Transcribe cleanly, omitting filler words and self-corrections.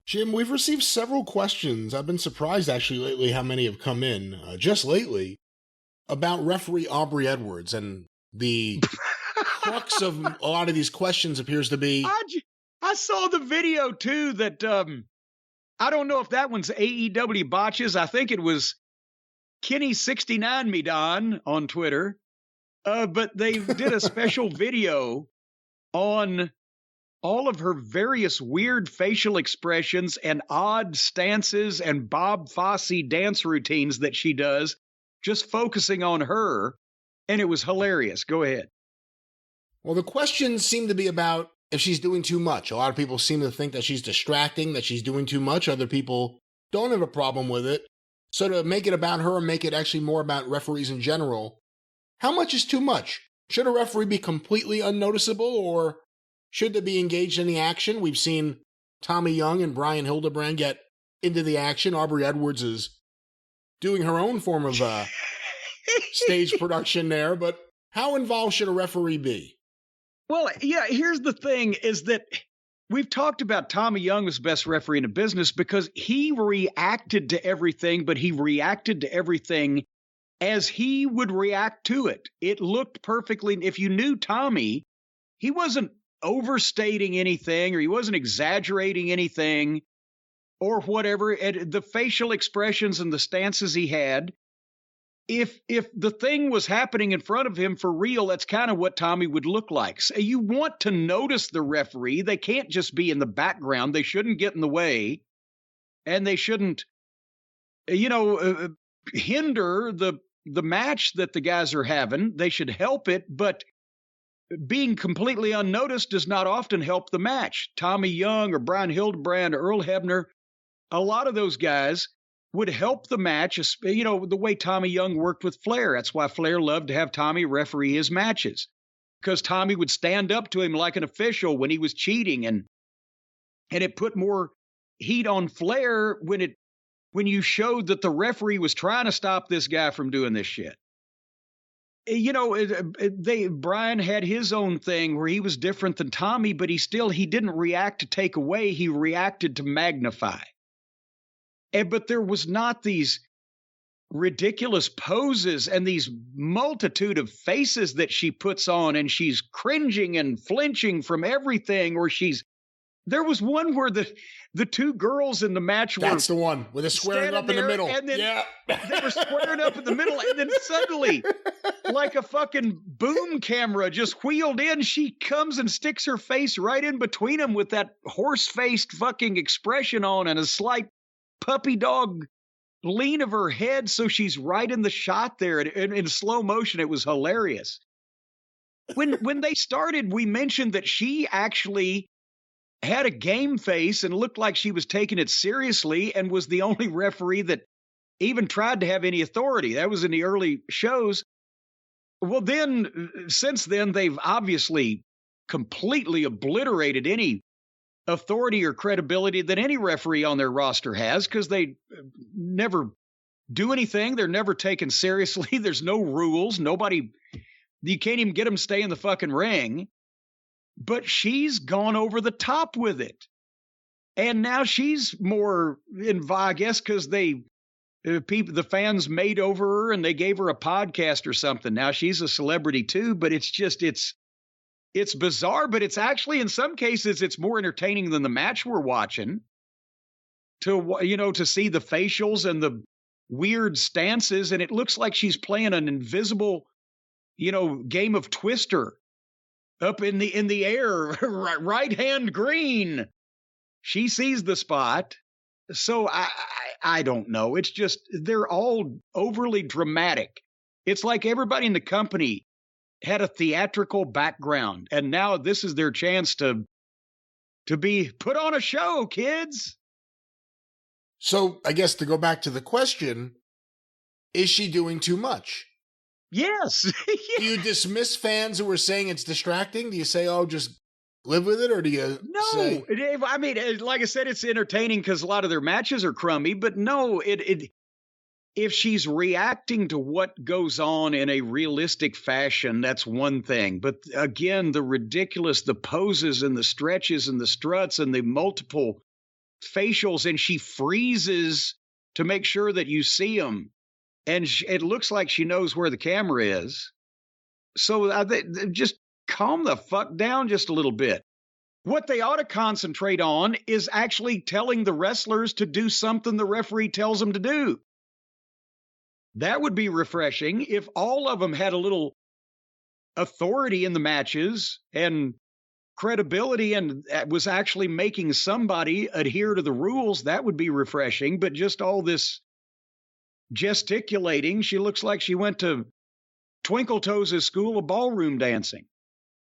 Jim, we've received several questions. I've been surprised actually lately how many have come in, just lately, about referee Aubrey Edwards. And the crux of a lot of these questions appears to be... I saw the video too that, I don't know if that one's AEW botches. I think it was Kenny69 Me Don on Twitter. But they did a special video on all of her various weird facial expressions and odd stances and Bob Fosse dance routines that she does, just focusing on her. And it was hilarious. Go ahead. Well, the questions seem to be about if she's doing too much. A lot of people seem to think that she's distracting, that she's doing too much. Other people don't have a problem with it. So to make it about her and make it actually more about referees in general, how much is too much? Should a referee be completely unnoticeable, or should they be engaged in the action? We've seen Tommy Young and Brian Hildebrand get into the action. Aubrey Edwards is doing her own form of stage production there, but how involved should a referee be? Well, yeah, here's the thing is that we've talked about Tommy Young as best referee in the business because he reacted to everything, but he reacted to everything as he would react to it. It looked perfectly. If you knew Tommy, he wasn't overstating anything or he wasn't exaggerating anything or whatever. And the facial expressions and the stances he had, if the thing was happening in front of him for real, that's kind of what Tommy would look like. So you want to notice the referee. They can't just be in the background. They shouldn't get in the way, and they shouldn't, hinder the match that the guys are having. They should help it, but being completely unnoticed does not often help the match. Tommy Young or Brian Hildebrand or Earl Hebner, a lot of those guys would help the match, the way Tommy Young worked with Flair. That's why Flair loved to have Tommy referee his matches, because Tommy would stand up to him like an official when he was cheating, and it put more heat on Flair when you showed that the referee was trying to stop this guy from doing this shit. Brian had his own thing where he was different than Tommy, but he didn't react to take away. He reacted to magnify. But there was not these ridiculous poses and these multitude of faces that she puts on, and she's cringing and flinching from everything, or there was one where the two girls in the match were... That's the one, with a squaring up in the middle. And then yeah. They were squaring up in the middle, and then suddenly, like a fucking boom camera just wheeled in, she comes and sticks her face right in between them with that horse-faced fucking expression on and a slight puppy dog lean of her head, so she's right in the shot there. And in slow motion, it was hilarious. When they started, we mentioned that she actually had a game face and looked like she was taking it seriously and was the only referee that even tried to have any authority. That was in the early shows. Well, then, since then, they've obviously completely obliterated any authority or credibility that any referee on their roster has, because they never do anything. They're never taken seriously. There's no rules. You can't even get them to stay in the fucking ring. But she's gone over the top with it. And now she's more involved, I guess, because the fans made over her and they gave her a podcast or something. Now she's a celebrity too, but it's bizarre, but it's actually, in some cases, it's more entertaining than the match we're watching to see the facials and the weird stances. And it looks like she's playing an invisible, game of Twister up in the air, right hand green. She sees the spot. So I don't know. It's just, they're all overly dramatic. It's like everybody in the company had a theatrical background, and now this is their chance to be put on a show, kids. So I guess to go back to the question, is she doing too much? Yes. Do you dismiss fans who are saying it's distracting? Do you say, oh, just live with it? Or do you say... No, I mean, like I said, it's entertaining because a lot of their matches are crummy, but no, if she's reacting to what goes on in a realistic fashion, that's one thing. But again, the poses and the stretches and the struts and the multiple facials and she freezes to make sure that you see them. And it looks like she knows where the camera is. So just calm the fuck down just a little bit. What they ought to concentrate on is actually telling the wrestlers to do something the referee tells them to do. That would be refreshing if all of them had a little authority in the matches and credibility and was actually making somebody adhere to the rules. That would be refreshing. But just all this gesticulating, she looks like she went to Twinkle Toes' school of ballroom dancing.